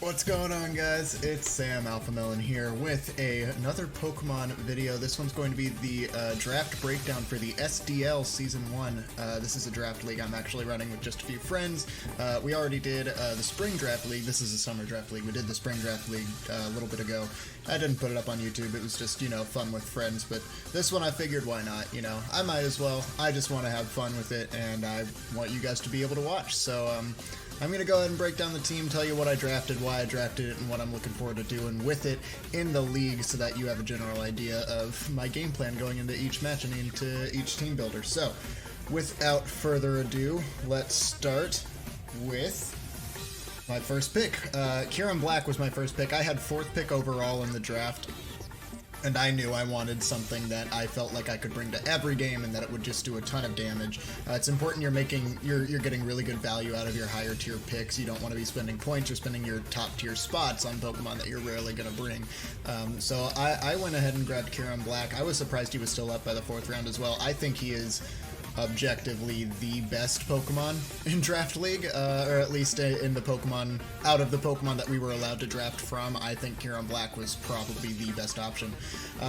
What's going on, guys? It's Sam Alphamelon here with another Pokemon video. This one's going to be the draft breakdown for the SDL Season 1. This is a draft league I'm actually running with just a few friends. We already did the Spring Draft League. This is a Summer Draft League. We did the Spring Draft League a little bit ago. I didn't put it up on YouTube. It was just, fun with friends. But this one I figured, why not? I might as well. I just want to have fun with it, and I want you guys to be able to watch. So, I'm going to go ahead and break down the team, tell you what I drafted, why I drafted it, and what I'm looking forward to doing with it in the league so that you have a general idea of my game plan going into each match and into each team builder. So, without further ado, let's start with my first pick. Kieran Black was my first pick. I had 4th pick overall in the draft. And I knew I wanted something that I felt like I could bring to every game and that it would just do a ton of damage. It's important you're getting really good value out of your higher tier picks. You don't want to be spending points or spending your top tier spots on Pokemon that you're rarely going to bring. So I went ahead and grabbed Kieran Black. I was surprised he was still up by the 4th round as well. I think he is objectively the best Pokemon in Draft League, or at least in the Pokemon, out of the Pokemon that we were allowed to draft from. I think Kieran Black was probably the best option.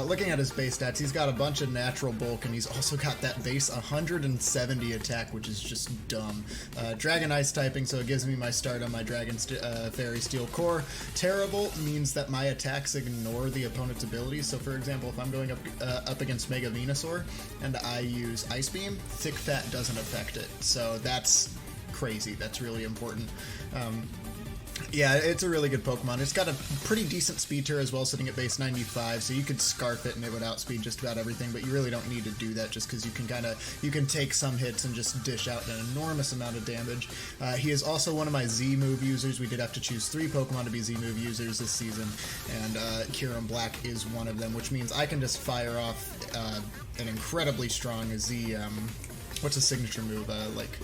Looking at his base stats, he's got a bunch of natural bulk, and he's also got that base 170 attack, which is just dumb. Dragon Ice typing, so it gives me my start on my Dragon Fairy Steel Core. Terrible means that my attacks ignore the opponent's abilities, so for example, if I'm going up against Mega Venusaur, and I use Ice Beam, Thick Fat doesn't affect it, so that's crazy. That's really important. Yeah, it's a really good Pokemon. It's got a pretty decent speed tier as well, sitting at base 95, so you could Scarf it and it would outspeed just about everything, but you really don't need to do that just because you can take some hits and just dish out an enormous amount of damage. He is also one of my Z-move users. We did have to choose 3 Pokemon to be Z-move users this season, and Kieran Black is one of them, which means I can just fire off an incredibly strong Z, what's a signature move, like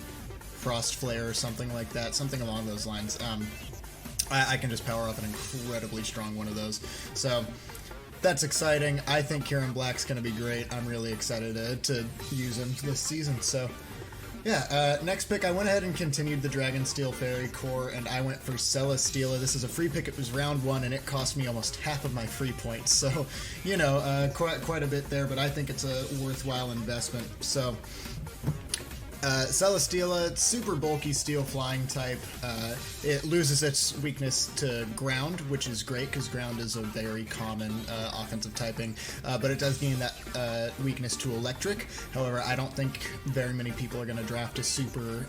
Frost Flare or something like that, something along those lines. I can just power off an incredibly strong one of those. So that's exciting. I think Kieran Black's going to be great. I'm really excited to use him this season. So yeah, next pick, I went ahead and continued the Dragon Steel Fairy Core, and I went for Celesteela. This is a free pick. It was round 1, and it cost me almost half of my free points. So, quite a bit there, but I think it's a worthwhile investment. So Celesteela, super bulky steel flying type. It loses its weakness to ground, which is great because ground is a very common offensive typing, but it does gain that weakness to electric. However, I don't think very many people are going to draft a super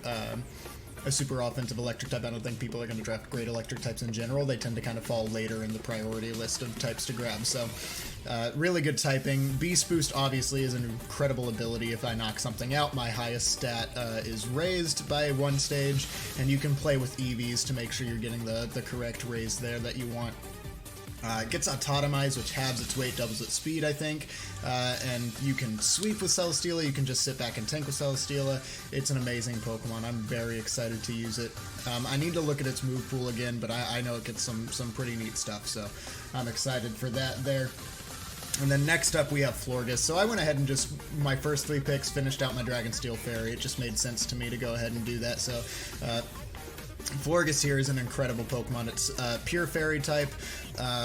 offensive electric type. I don't think people are going to draft great electric types in general. They tend to kind of fall later in the priority list of types to grab. So really good typing. Beast Boost obviously is an incredible ability. If I knock something out, my highest stat is raised by 1 stage, and you can play with EVs to make sure you're getting the correct raise there that you want. It gets Autotomized, which halves its weight, doubles its speed, I think. And you can sweep with Celesteela, you can just sit back and tank with Celesteela. It's an amazing Pokemon. I'm very excited to use it. I need to look at its move pool again, but I know it gets some pretty neat stuff, so I'm excited for that there. And then next up we have Florges. So I went ahead and just, my first 3 picks, finished out my Dragon Steel Fairy. It just made sense to me to go ahead and do that, so Florges here is an incredible Pokemon. It's pure Fairy type,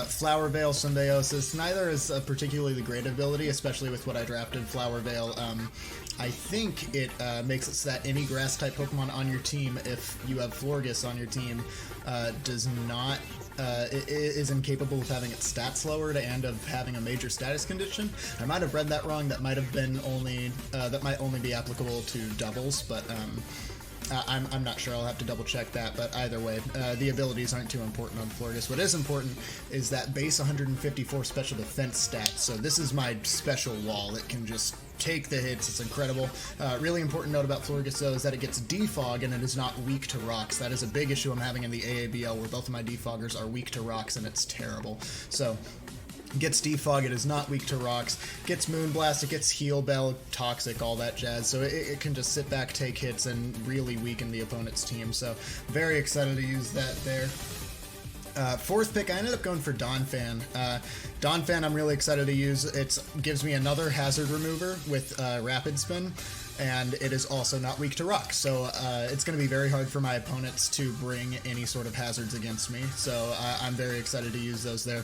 Flower Veil Symbiosis. Neither is a particularly great ability, especially with what I drafted, Flower Veil. I think it makes it so that any Grass type Pokemon on your team, if you have Florges on your team, is incapable of having its stats lowered and of having a major status condition. I might have read that wrong. That might have been that might only be applicable to doubles, but I'm not sure. I'll have to double check that, but either way, the abilities aren't too important on Florges. What is important is that base 154 special defense stat. So this is my special wall. It can just take the hits. It's incredible. Really important note about Florges, though, is that it gets Defog and it is not weak to rocks. That is a big issue I'm having in the AABL, where both of my Defoggers are weak to rocks, and it's terrible. So gets Defog, it is not weak to rocks, gets Moonblast, it gets Heal Bell, Toxic, all that jazz, so it can just sit back, take hits, and really weaken the opponent's team, so very excited to use that there. Fourth pick, I ended up going for Donphan. Donphan I'm really excited to use. It gives me another hazard remover with Rapid Spin, and it is also not weak to rock. So it's going to be very hard for my opponents to bring any sort of hazards against me. So I'm very excited to use those there.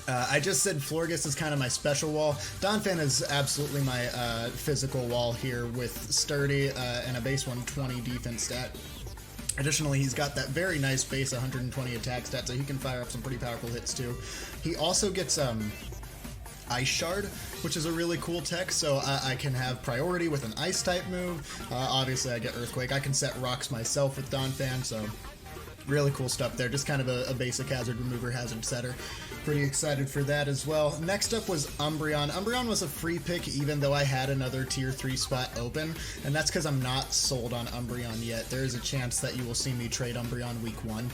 I just said Florges is kind of my special wall. Donphan is absolutely my physical wall here with Sturdy and a base 120 defense stat. Additionally, he's got that very nice base 120 attack stat, so he can fire up some pretty powerful hits too. He also gets Ice Shard, which is a really cool tech, so I can have priority with an Ice type move. Obviously, I get Earthquake. I can set rocks myself with Donphan, so really cool stuff there. Just kind of a basic hazard remover, hazard setter. Pretty excited for that as well. Next up was Umbreon. Umbreon was a free pick even though I had another tier 3 spot open, and that's because I'm not sold on Umbreon yet. There is a chance that you will see me trade Umbreon week 1.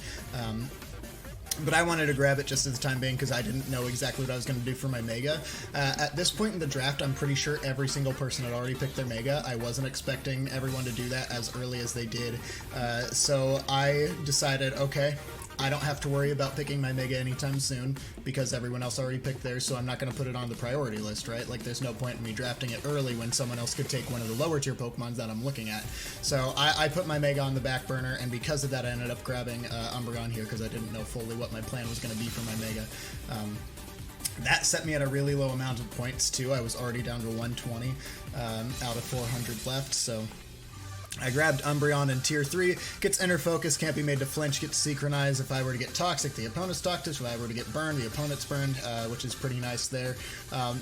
But I wanted to grab it just at the time being because I didn't know exactly what I was going to do for my Mega. At this point in the draft, I'm pretty sure every single person had already picked their Mega. I wasn't expecting everyone to do that as early as they did. So I decided, okay, I don't have to worry about picking my Mega anytime soon because everyone else already picked theirs, so I'm not going to put it on the priority list, right? Like, there's no point in me drafting it early when someone else could take one of the lower tier Pokemons that I'm looking at. So I put my Mega on the back burner, and because of that I ended up grabbing Umbreon here because I didn't know fully what my plan was going to be for my Mega. That set me at a really low amount of points too. I was already down to 120 out of 400 left, so I grabbed Umbreon in tier 3, gets Inner Focus, can't be made to flinch, gets Synchronize. If I were to get Toxic, the opponent's Toxic. If I were to get Burned, the opponent's Burned, which is pretty nice there.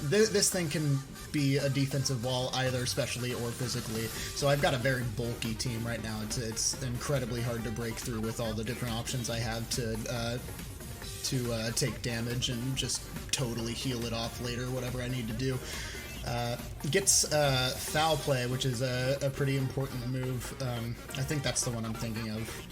This thing can be a defensive wall either specially or physically, so I've got a very bulky team right now. It's incredibly hard to break through with all the different options I have to take damage and just totally heal it off later, whatever I need to do. Gets Foul Play, which is a pretty important move. I think that's the one I'm thinking of.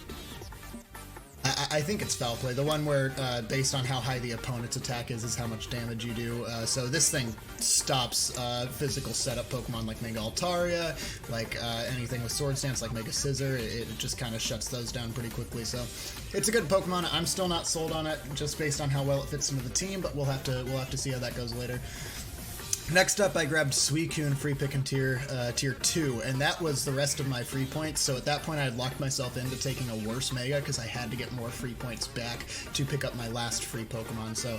I think it's Foul Play, the one where based on how high the opponent's attack is how much damage you do. So this thing stops physical setup Pokemon like Mega Altaria, like anything with Sword Stance like Mega Scissor. It just kind of shuts those down pretty quickly. So it's a good Pokemon. I'm still not sold on it just based on how well it fits into the team, but we'll have to see how that goes later. Next up, I grabbed Suicune free pick in tier 2, and that was the rest of my free points. So at that point, I had locked myself into taking a worse Mega because I had to get more free points back to pick up my last free Pokemon. So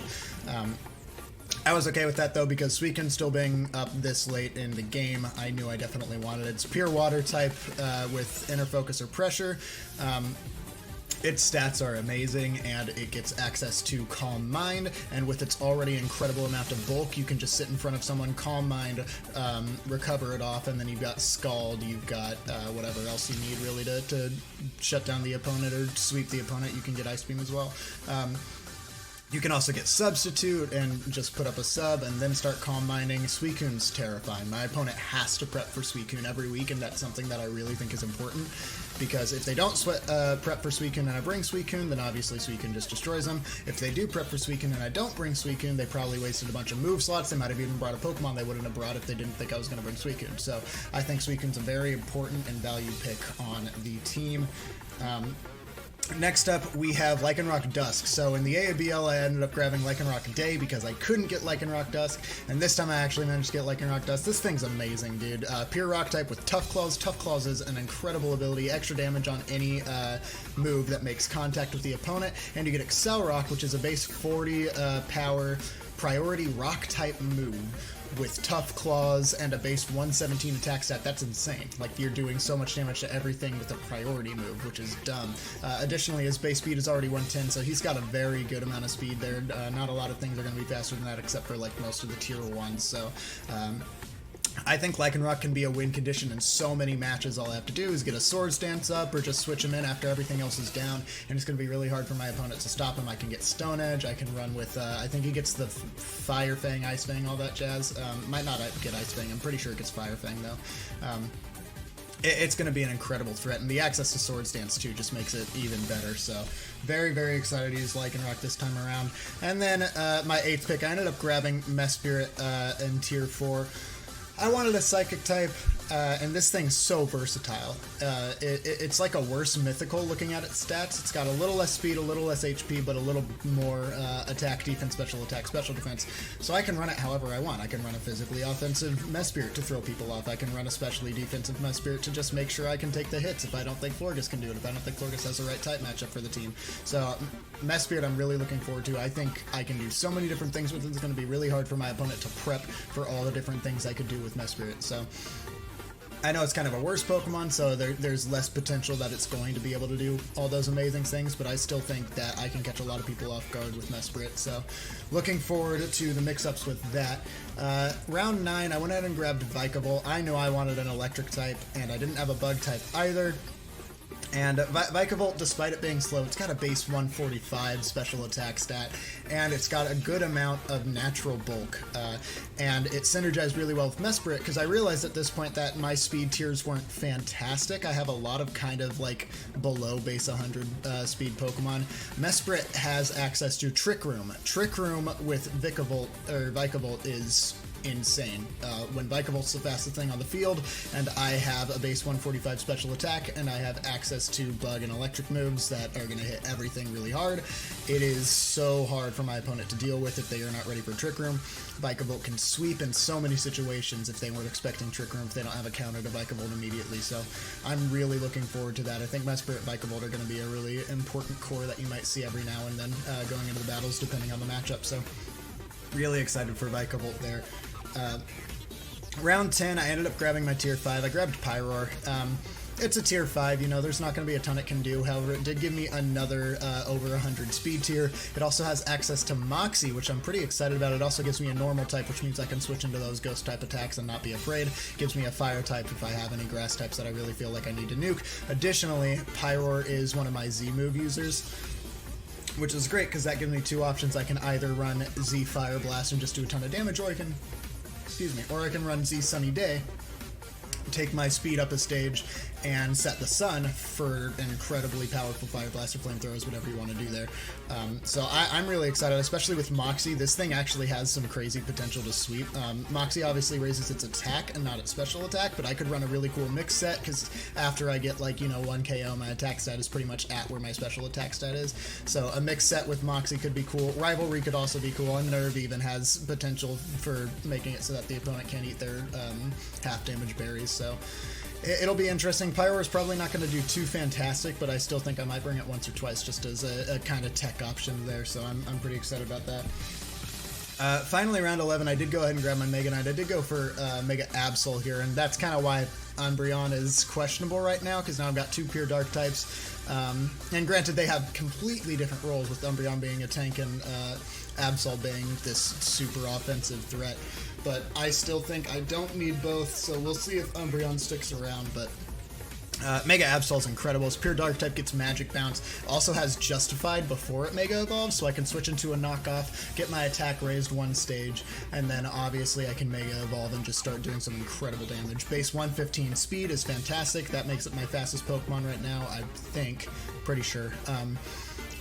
I was okay with that though because Suicune still being up this late in the game, I knew I definitely wanted it. It's pure Water type with Inner Focus or Pressure. Its stats are amazing, and it gets access to Calm Mind, and with its already incredible amount of bulk, you can just sit in front of someone, Calm Mind, recover it off, and then you've got Scald, you've got whatever else you need really to shut down the opponent or sweep the opponent. You can get Ice Beam as well. You can also get Substitute and just put up a sub and then start Calm Minding. Suicune's terrifying. My opponent has to prep for Suicune every week, and that's something that I really think is important, because if they don't prep for Suicune and I bring Suicune, then obviously Suicune just destroys them. If they do prep for Suicune and I don't bring Suicune, they probably wasted a bunch of move slots. They might have even brought a Pokemon they wouldn't have brought if they didn't think I was going to bring Suicune. So I think Suicune's a very important and value pick on the team. Next up, we have Lycanroc Dusk. So in the AABL, I ended up grabbing Lycanroc Day because I couldn't get Lycanroc Dusk, and this time I actually managed to get Lycanroc Dusk. This thing's amazing, dude. Pure Rock type with Tough Claws. Tough Claws is an incredible ability, extra damage on any move that makes contact with the opponent, and you get Excel Rock, which is a base 40 power priority rock type move with Tough Claws and a base 117 attack stat. That's insane. Like, you're doing so much damage to everything with a priority move, which is dumb. Additionally, his base speed is already 110, so he's got a very good amount of speed there. Not a lot of things are going to be faster than that, except for like most of the tier 1s. So I think Lycanroc can be a win condition in so many matches. All I have to do is get a Sword Stance up or just switch him in after everything else is down, and it's going to be really hard for my opponent to stop him. I can get Stone Edge, I can run with, I think he gets the Fire Fang, Ice Fang, all that jazz. Might not get Ice Fang, I'm pretty sure it gets Fire Fang though. It's going to be an incredible threat, and the access to Sword Stance too just makes it even better. So very, very excited to use Lycanroc this time around. And then my 8th pick, I ended up grabbing Mesprit in tier 4. I wanted a Psychic type. and this thing's so versatile. It's like a worse mythical looking at its stats. It's got a little less speed, a little less HP, but a little more attack, defense, special attack, special defense. So I can run it however I want. I can run a physically offensive Mesprit to throw people off. I can run a specially defensive Mesprit to just make sure I can take the hits if I don't think Florges can do it, if I don't think Florges has the right type matchup for the team. So Mesprit I'm really looking forward to. I think I can do so many different things with it. It's going to be really hard for my opponent to prep for all the different things I could do with Mesprit. So I know it's kind of a worse Pokemon, so there's less potential that it's going to be able to do all those amazing things, but I still think that I can catch a lot of people off guard with Mesprit, so looking forward to the mix-ups with that. Round 9, I went ahead and grabbed Vikavolt. I know I wanted an electric type, and I didn't have a bug type either. And Vikavolt, despite it being slow, it's got a base 145 special attack stat, and it's got a good amount of natural bulk, and it synergized really well with Mesprit, because I realized at this point that my speed tiers weren't fantastic. I have a lot of kind of like below base 100 speed Pokemon. Mesprit has access to Trick Room. Trick Room with Vikavolt is insane. When Vikavolt's the fastest thing on the field, and I have a base 145 special attack, and I have access to bug and electric moves that are going to hit everything really hard, it is so hard for my opponent to deal with if they are not ready for Trick Room. Vikavolt can sweep in so many situations if they weren't expecting Trick Room, if they don't have a counter to Vikavolt immediately, so I'm really looking forward to that. I think Mesprit and Vikavolt are going to be a really important core that you might see every now and then going into the battles depending on the matchup, so really excited for Vikavolt there. Round 10, I ended up grabbing my tier 5. I grabbed Pyroar. It's a tier 5, you know, there's not going to be a ton it can do. However, it did give me another over 100 speed tier. It also has access to Moxie, which I'm pretty excited about. It also gives me a normal type, which means I can switch into those ghost type attacks and not be afraid. Gives me a fire type if I have any grass types that I really feel like I need to nuke. Additionally, Pyroar is one of my Z move users, which is great because that gives me two options. I can either run Z Fire Blast and just do a ton of damage, or I can run Z Sunny Day, take my speed up a stage, and set the sun for an incredibly powerful Fire Blast or Flamethrowers, whatever you want to do there. So I'm really excited, especially with Moxie. This thing actually has some crazy potential to sweep. Moxie obviously raises its attack and not its special attack, but I could run a really cool mix set, because after I get, like, you know, 1 KO, my attack stat is pretty much at where my special attack stat is. So a mix set with Moxie could be cool. Rivalry could also be cool, and Nerve even has potential for making it so that the opponent can't eat their half damage berries, so it'll be interesting. Pyroar is probably not going to do too fantastic, but I still think I might bring it once or twice just as a kind of tech option there, so I'm pretty excited about that. Finally, round 11, I did go ahead and grab my Mega Knight. I did go for Mega Absol here, and that's kind of why Umbreon is questionable right now, because now I've got two pure Dark types. And granted, they have completely different roles, with Umbreon being a tank and Absol being this super offensive threat. But I still think I don't need both, so we'll see if Umbreon sticks around, but Mega Absol is incredible. Its pure Dark type gets Magic Bounce. Also has Justified before it Mega Evolves, so I can switch into a knockoff, get my attack raised one stage, and then obviously I can Mega Evolve and just start doing some incredible damage. Base 115 speed is fantastic. That makes it my fastest Pokemon right now, I think. Pretty sure.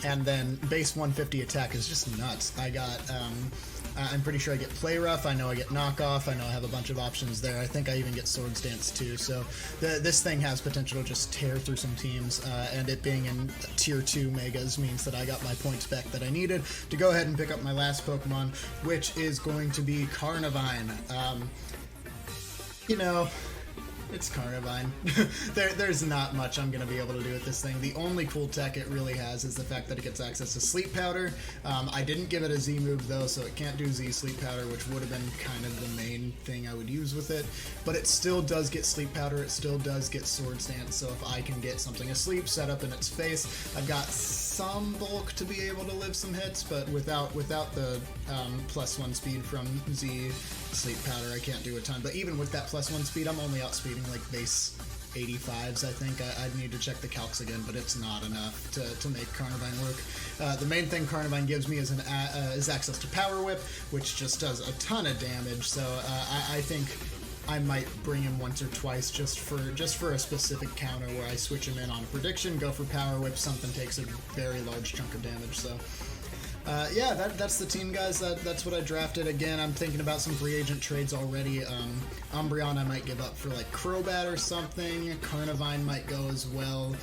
And then base 150 attack is just nuts. I got, I'm pretty sure I get Play Rough, I know I get Knockoff, I know I have a bunch of options there. I think I even get Swords Dance too, so this thing has potential to just tear through some teams, and it being in tier 2 Megas means that I got my points back that I needed to go ahead and pick up my last Pokemon, which is going to be Carnivine. You know, it's Carnivine. There's not much I'm going to be able to do with this thing. The only cool tech it really has is the fact that it gets access to Sleep Powder. I didn't give it a Z move though, so it can't do Z Sleep Powder, which would have been kind of the main thing I would use with it. But it still does get Sleep Powder, it still does get Swords Dance, so if I can get something asleep set up in its face, I've got some bulk to be able to live some hits, but without the +1 speed from Z Sleep Powder, I can't do a ton. But even with that +1 speed, I'm only outspeeding like base 85s, I think. I'd need to check the calcs again, but it's not enough to make Carnivine work. The main thing Carnivine gives me is access to Power Whip, which just does a ton of damage, so I think I might bring him once or twice just for a specific counter where I switch him in on a prediction, go for Power Whip, something takes a very large chunk of damage, so Yeah, that's the team, guys. That's what I drafted. Again, I'm thinking about some free agent trades already. Umbreon I might give up for like Crobat or something. Carnivine might go as well.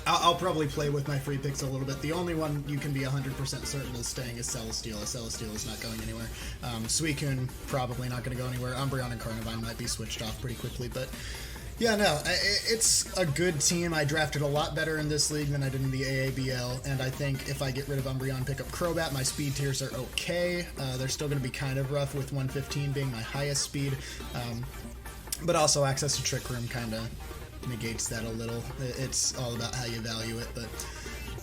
I'll probably play with my free picks a little bit. The only one you can be 100% certain is staying is Celesteela. Celesteela is not going anywhere. Suicune probably not going to go anywhere. Umbreon and Carnivine might be switched off pretty quickly, but yeah, no, it's a good team. I drafted a lot better in this league than I did in the AABL, and I think if I get rid of Umbreon, pick up Crobat, my speed tiers are okay. They're still going to be kind of rough with 115 being my highest speed, but also access to Trick Room kind of negates that a little. It's all about how you value it, but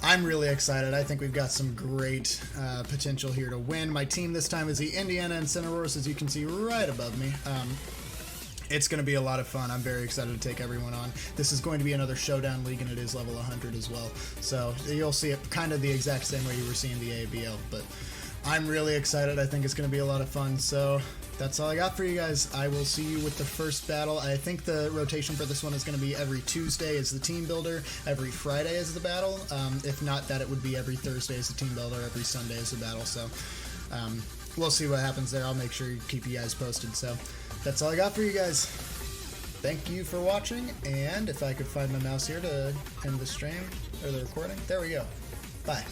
I'm really excited. I think we've got some great potential here to win. My team this time is the Indiana Incineroars, as you can see right above me. It's going to be a lot of fun. I'm very excited to take everyone on. This is going to be another Showdown League, and it is level 100 as well. So you'll see it kind of the exact same way you were seeing the ABL, but I'm really excited. I think it's going to be a lot of fun. So that's all I got for you guys. I will see you with the first battle. I think the rotation for this one is going to be every Tuesday is the team builder, every Friday is the battle. If not that, it would be every Thursday is the team builder, every Sunday is the battle. So we'll see what happens there. I'll make sure to keep you guys posted. So that's all I got for you guys. Thank you for watching, and if I could find my mouse here to end the stream, or the recording, there we go. Bye.